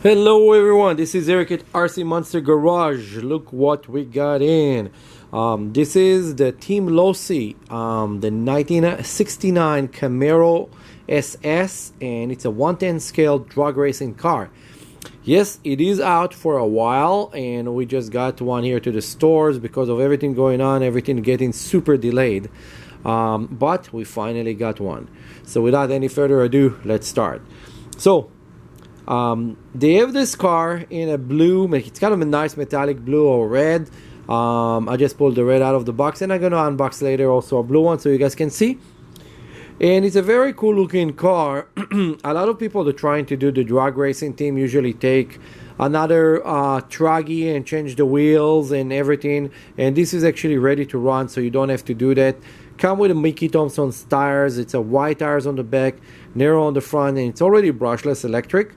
Hello everyone, this is Eric at RC Monster Garage. Look what we got in. This is the Team Losi, the 1969 Camaro SS, and it's a 110 scale drag racing car. Yes, it is out for a while, and we just got one here to the stores because of everything going on, everything getting super delayed. But we finally got one. So without any further ado, let's start. So they have this car in a blue, it's kind of a nice metallic blue or red. I just pulled the red out of the box, and I'm going to unbox later also a blue one so you guys can see. And it's a very cool looking car. A lot of people that are trying to do the drag racing team usually take another traggy and change the wheels and everything. And this is actually ready to run, so you don't have to do that. Come with a Mickey Thompson's tires. It's a white tires on the back, narrow on the front, and it's already brushless electric.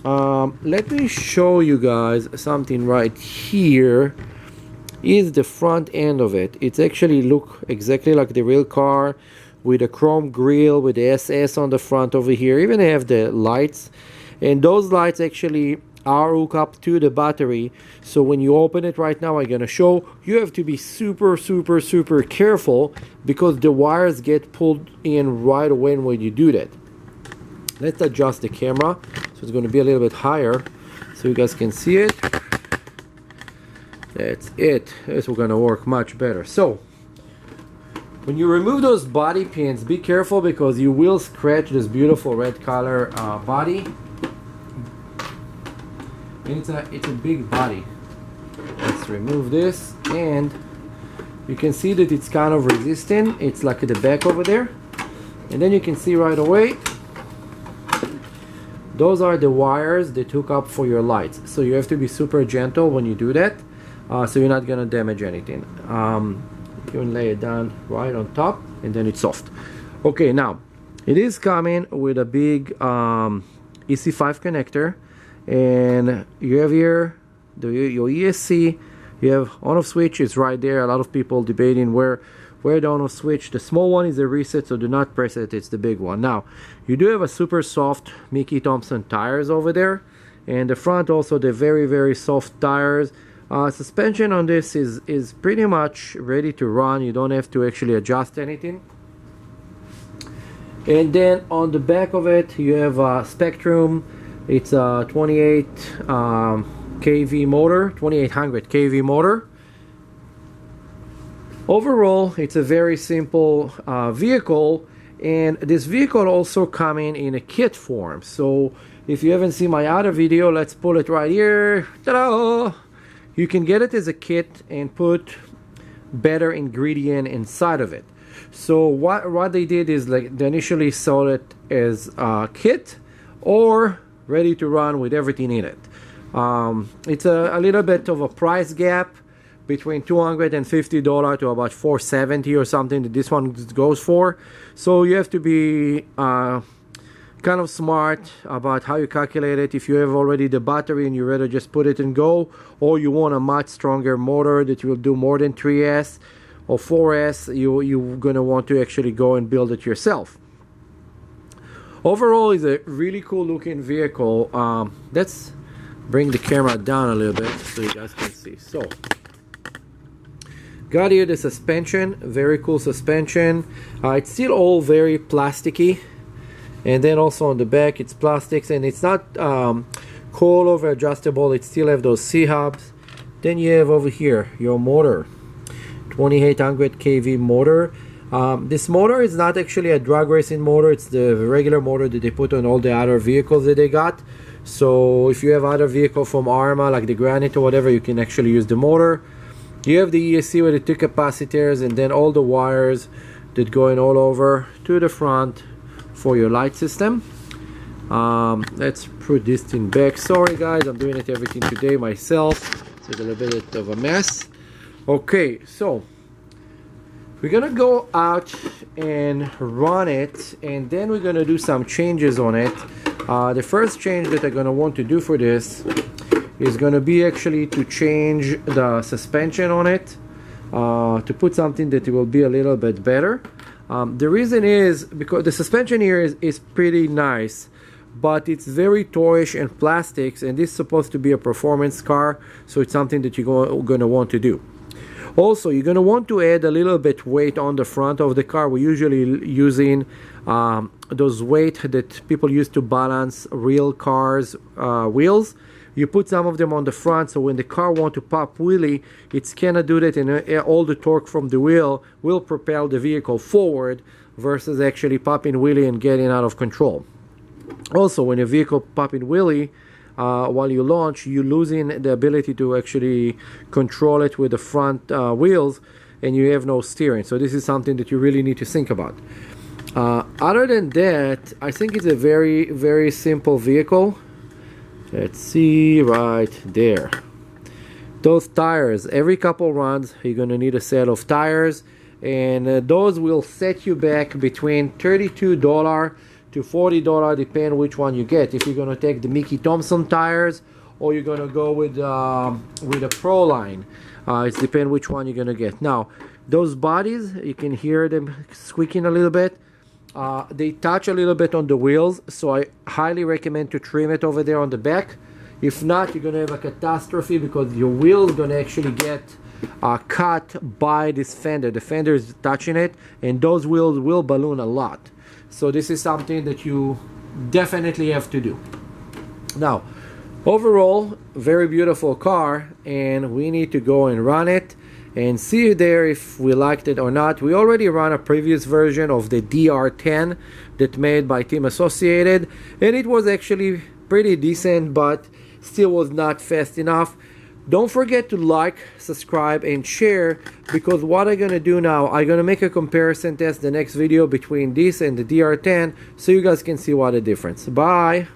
Let me show you guys something right here. Is the front end of it. It's actually look exactly like the real car, with a chrome grille, with the SS on the front over here. Even have the lights, and those lights actually are hooked up to the battery. So when you open it right now, I'm gonna show you, have to be super careful because the wires get pulled in right away when you do that. Let's adjust the camera so it's going to be a little bit higher so you guys can see it. That's it. This is going to work much better. So when you remove those body pins, be careful because you will scratch this beautiful red color body. And it's a big body. Let's remove this, and you can see that it's kind of resistant. It's like at the back over there, and then you can see right away those are the wires that hook up for your lights. So you have to be super gentle when you do that, so you're not gonna damage anything. You can lay it down right on top, and then it's soft. Okay, now it is coming with a big EC5 connector, and you have here your ESC. You have on-off switch is right there. A lot of people debating where the on-off switch. The small one is a reset, so do not press it. It's the big one. Now you do have a super soft Mickey Thompson tires over there, and the front also the very soft tires. Suspension on this is pretty much ready to run. You don't have to actually adjust anything. And then on the back of it you have a Spectrum. It's a 28 kV motor, 2800 kV motor. Overall, it's a very simple vehicle, and this vehicle also coming in a kit form. So if you haven't seen my other video, let's pull it right here. Ta-da! You can get it as a kit and put better ingredient inside of it. So what they did is, like, they initially sold it as a kit or ready to run with everything in it. It's a little bit of a price gap between $250 to about $470 or something that this one goes for. So you have to be kind of smart about how you calculate it. If you have already the battery and you're ready to just put it and go, or you want a much stronger motor that will do more than 3S or 4S, you're gonna want to actually go and build it yourself. Overall, it's a really cool looking vehicle. Let's bring the camera down a little bit so you guys can see. So got here the suspension, very cool suspension. It's still all very plasticky, and then also on the back it's plastics, and it's not coil over adjustable. It still have those C-hubs. Then you have over here your motor, 2800 kV motor. This motor is not actually a drag racing motor. It's the regular motor that they put on all the other vehicles that they got. So if you have other vehicle from Arma like the Granada or whatever, you can actually use the motor. You have the ESC with the two capacitors, and then all the wires that going all over to the front for your light system. Let's put this thing back. Sorry guys, I'm doing everything today myself, so it's a little bit of a mess. Okay, so we're gonna go out and run it, and then we're gonna do some changes on it. The first change that I'm gonna want to do for this is going to be actually to change the suspension on it, to put something that it will be a little bit better. The reason is because the suspension here is pretty nice, but it's very toyish and plastics, and this is supposed to be a performance car, so it's something that you're going to want to do. Also, you're going to want to add a little bit weight on the front of the car. We're usually using those weight that people use to balance real cars' wheels. You put some of them on the front, so when the car wants to pop wheelie, it's cannot do that, and all the torque from the wheel will propel the vehicle forward versus actually popping wheelie and getting out of control. Also, when a vehicle popping wheelie, while you launch, you're losing the ability to actually control it with the front wheels, and you have no steering. So this is something that you really need to think about. Other than that, I think it's a very, very simple vehicle. Let's see right there. Those tires, every couple runs, you're going to need a set of tires, and those will set you back between $32 to $40, depend which one you get. If you're going to take the Mickey Thompson tires, or you're going to go with a Pro line, it depends which one you're going to get. Now, those bodies, you can hear them squeaking a little bit. They touch a little bit on the wheels, so I highly recommend to trim it over there on the back. If not, you're going to have a catastrophe because your wheel is going to actually get cut by this fender. The fender is touching it, and those wheels will balloon a lot. So this is something that you definitely have to do. Now, overall, very beautiful car, and we need to go and run it and see there if we liked it or not. We already ran a previous version of the DR10 that made by Team Associated, and it was actually pretty decent, but still was not fast enough. Don't forget to like, subscribe, and share, because what I'm going to do now, I'm going to make a comparison test the next video between this and the DR10 so you guys can see what the difference. Bye!